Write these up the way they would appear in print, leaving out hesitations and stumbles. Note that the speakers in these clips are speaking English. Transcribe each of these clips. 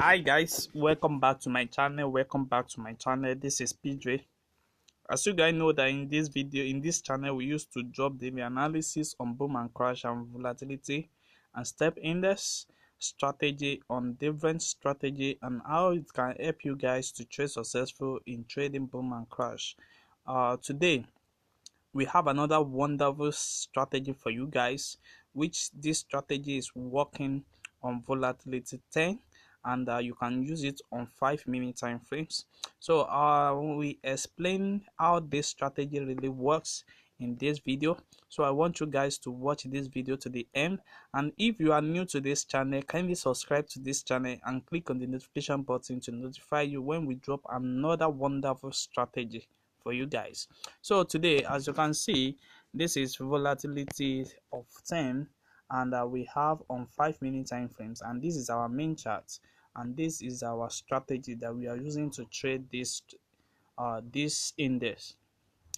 Hi guys, welcome back to my channel. This is PJ. As you guys know that in this channel we used to drop daily analysis on boom and crash and volatility and step index strategy on different strategy and how it can help you guys to trade successful in trading boom and crash. Today we have another wonderful strategy for you guys, which this strategy is working on volatility 10, and you can use it on 5-minute time frames. So we explain how this strategy really works in this video, so I want you guys to watch this video to the end. And if you are new to this channel, kindly subscribe to this channel and click on the notification button to notify you when we drop another wonderful strategy for you guys. So today, as you can see, this is volatility of 10, and we have on 5-minute time frames, and this is our main chart, and this is our strategy that we are using to trade this index.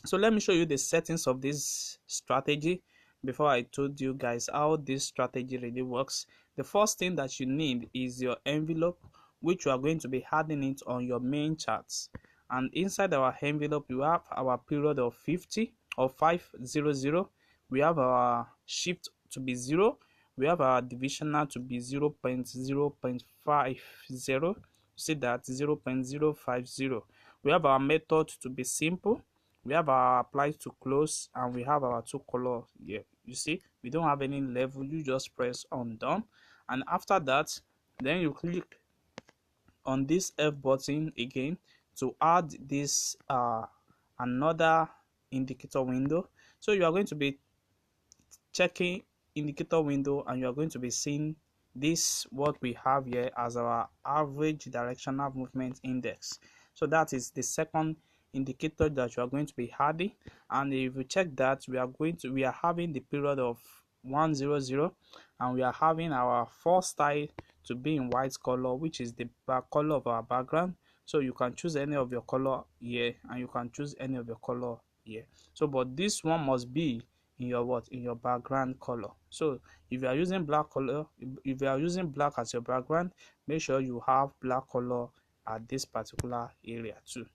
So let me show you the settings of this strategy before I told you guys how this strategy really works. The first thing that you need is your envelope, which you are going to be adding it on your main charts. And inside our envelope, you have our period of 50 or 500. We have our shift to be 0. We have our divisional to be 0.0.50. See that 0.050. We have our method to be simple. We have our apply to close, and we have our two color here. You see, we don't have any level. You just press on done, and after that, then you click on this F button again to add this another indicator window. So you are going to be checking indicator window, and you are going to be seeing this what we have here as our average directional movement index. So that is the second indicator that you are going to be adding. And if you check that, we are having the period of 100, and we are having our first style to be in white color, which is the back color of our background. So you can choose any of your color here, and you can choose any of your color here. So but this one must be in your background color. So if you are using black color, if you are using black as your background, make sure you have black color at this particular area too.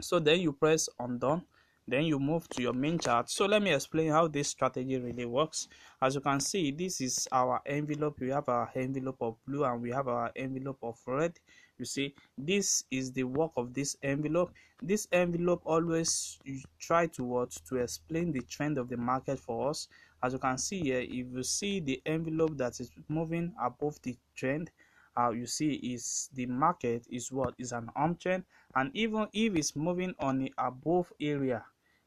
So then you press on done, then you move to your main chart. So let me explain how this strategy really works. As you can see, this is our envelope. We have our envelope of blue, and we have our envelope of red. You see, this is the work of this envelope. This envelope always try to explain the trend of the market for us. As you can see here, if you see the envelope that is moving above the trend, you see is the market is an uptrend, and even if it's moving on the above area,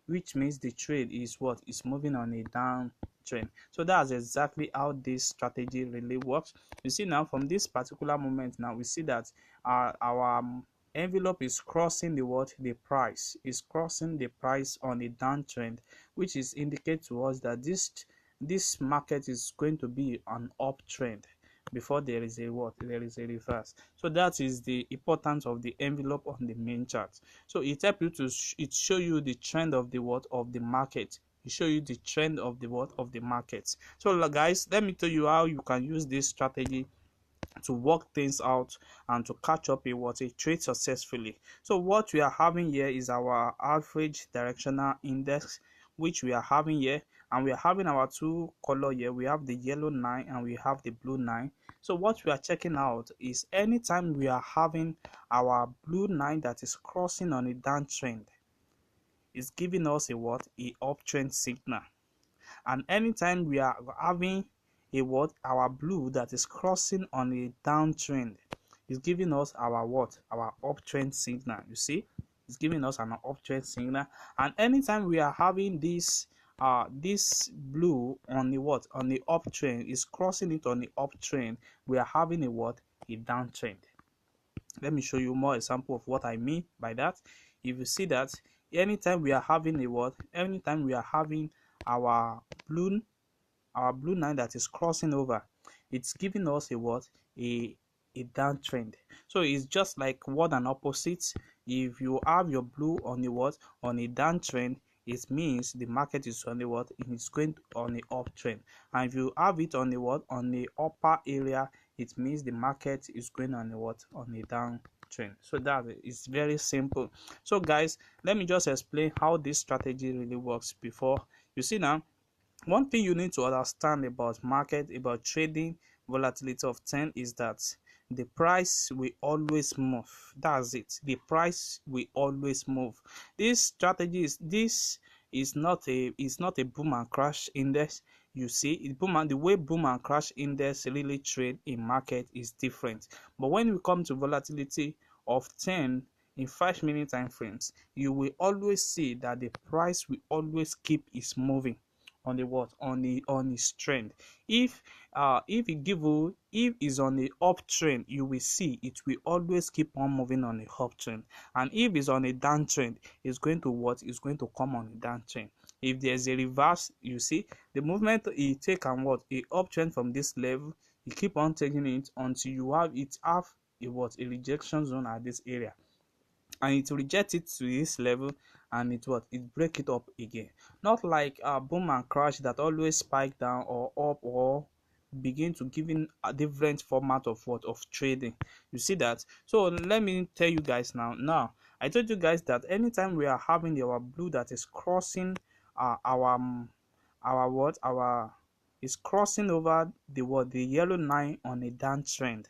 which means the trade is moving on a downtrend. So that's exactly how this strategy really works. You see, now from this particular moment, now we see that our envelope is crossing the price is crossing the price on a downtrend, which is indicate to us that this market is going to be an uptrend before there is a reverse. So that is the importance of the envelope on the main chart. So it helps you to show you the trend of the market. It show you the trend of the market. So guys, let me tell you how you can use this strategy to work things out and to catch up a trade successfully. So what we are having here is our average directional index, which we are having here, and we are having our two color here. We have the yellow 9 and we have the blue 9. So what we are checking out is anytime we are having our blue 9 that is crossing on a downtrend, it's giving us a uptrend signal. And anytime we are having our blue that is crossing on a downtrend, is giving us our uptrend signal. You see, it's giving us an uptrend signal. And anytime we are having this blue on the uptrend, is crossing it on the uptrend, we are having a downtrend. Let me show you more example of what I mean by that. If you see that anytime we are having our blue 9 that is crossing over, it's giving us a downtrend. So it's just like word and opposite. If you have your blue on a downtrend, it means the market is on it's going on the uptrend. And if you have it on the upper area, it means the market is going on a what, on a downtrend. So that is very simple. So guys, let me just explain how this strategy really works before you see. Now, one thing you need to understand about market, about trading volatility of 10 is that the price will always move. That's it. The price will always move. This is not a boom and crash index. You see, the way boom and crash index really trade in market is different. But when we come to volatility of 10 in 5 minute time frames, you will always see that the price will always keep is moving on the what, on his trend. If it give you, if it's on the uptrend, you will see it will always keep on moving on the uptrend. And if it's on a downtrend, it's going to what, is going to come on a downtrend. If there's a reverse, you see the movement it take and what, a uptrend from this level, you keep on taking it until you have a what, a rejection zone at this area, and it reject it to this level, and it break it up again. Not like boom and crash that always spike down or up, or begin to giving a different format of what, of trading. You see that? So let me tell you guys now, I told you guys that anytime we are having our blue that is crossing our what, our is crossing over the what, the yellow line on a downtrend,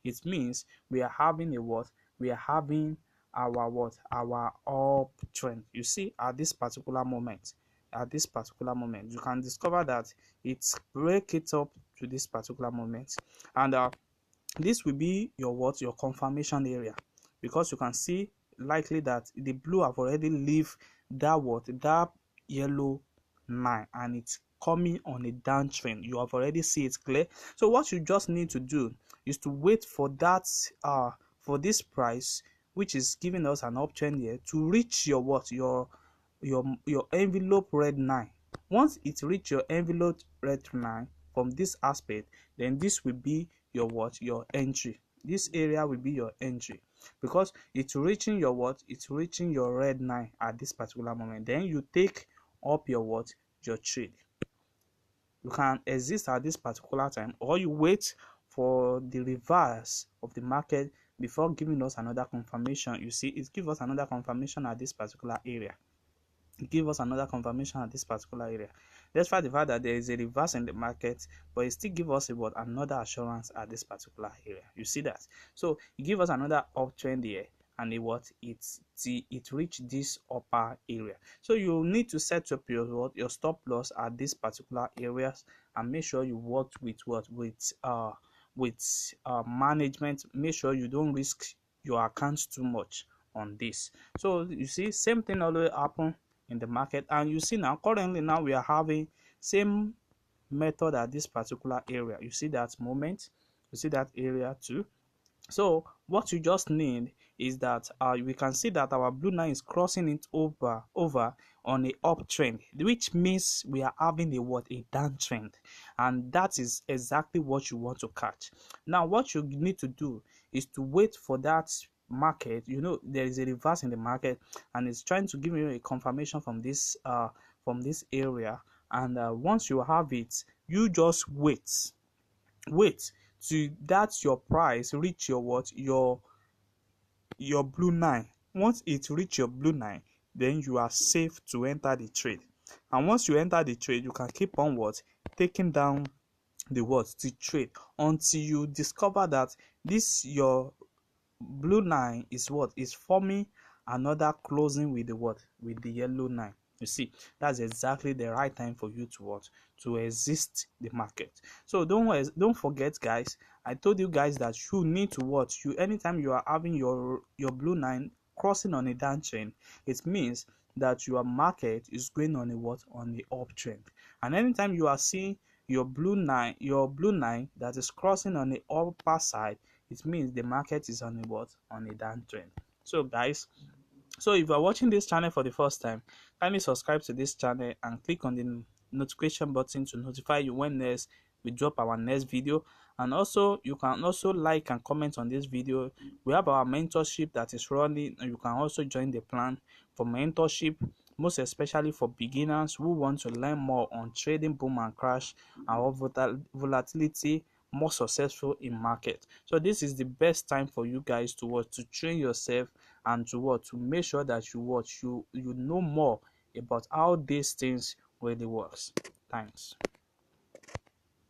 it means we are having a what, we are having our what, our uptrend. You see, at this particular moment, you can discover that it's break it up to this particular moment, and this will be your what, your confirmation area, because you can see likely that the blue have already leave that what, that yellow line, and it's coming on a downtrend. You have already see it clear. So what you just need to do is to wait for that for this price, which is giving us an uptrend here, to reach your what, your envelope red line. Once it reach your envelope red line from this aspect, then this will be your what, your entry. This area will be your entry, because it's reaching your what, it's reaching your red line at this particular moment. Then you take up your what, your trade. You can exist at this particular time, or you wait for the reverse of the market before giving us another confirmation. You see, it gives us another confirmation at this particular area. Give us another confirmation at this particular area, despite the fact that there is a reverse in the market, but it still give us about another assurance at this particular area. You see that? So it give us another uptrend here, and it reach this upper area. So you need to set up your what, your stop loss at this particular areas, and make sure you work with what, with management. Make sure you don't risk your accounts too much on this. So you see, same thing always happen in the market, and you see now currently now we are having same method at this particular area. You see that moment, you see that area too. So what you just need is that we can see that our blue line is crossing it over on a uptrend, which means we are having a what, a downtrend, and that is exactly what you want to catch. Now what you need to do is to wait for that market. You know, there is a reverse in the market, and it's trying to give you a confirmation from this area, and once you have it, you just wait to that your price reach your what, your blue line. Once it reach your blue line, then you are safe to enter the trade. And once you enter the trade, you can keep on what, taking down the what, the trade, until you discover that this your blue line is what, is forming another closing with the what, with the yellow line. You see, that's exactly the right time for you to what, to exist the market. So don't forget guys, I told you guys that you need to watch, you anytime you are having your blue line crossing on a downtrend, it means that your market is going on a what, on the uptrend. And anytime you are seeing your blue line that is crossing on the upper side, it means the market is on a what, on a downtrend. So guys, so if you are watching this channel for the first time, kindly subscribe to this channel and click on the notification button to notify you when next we drop our next video. And also you can also like and comment on this video. We have our mentorship that is running, and you can also join the plan for mentorship, most especially for beginners who want to learn more on trading boom and crash, our volatility more successful in market. So this is the best time for you guys to what, to train yourself, and to what, to make sure that you what, you know more about how these things really works. Thanks.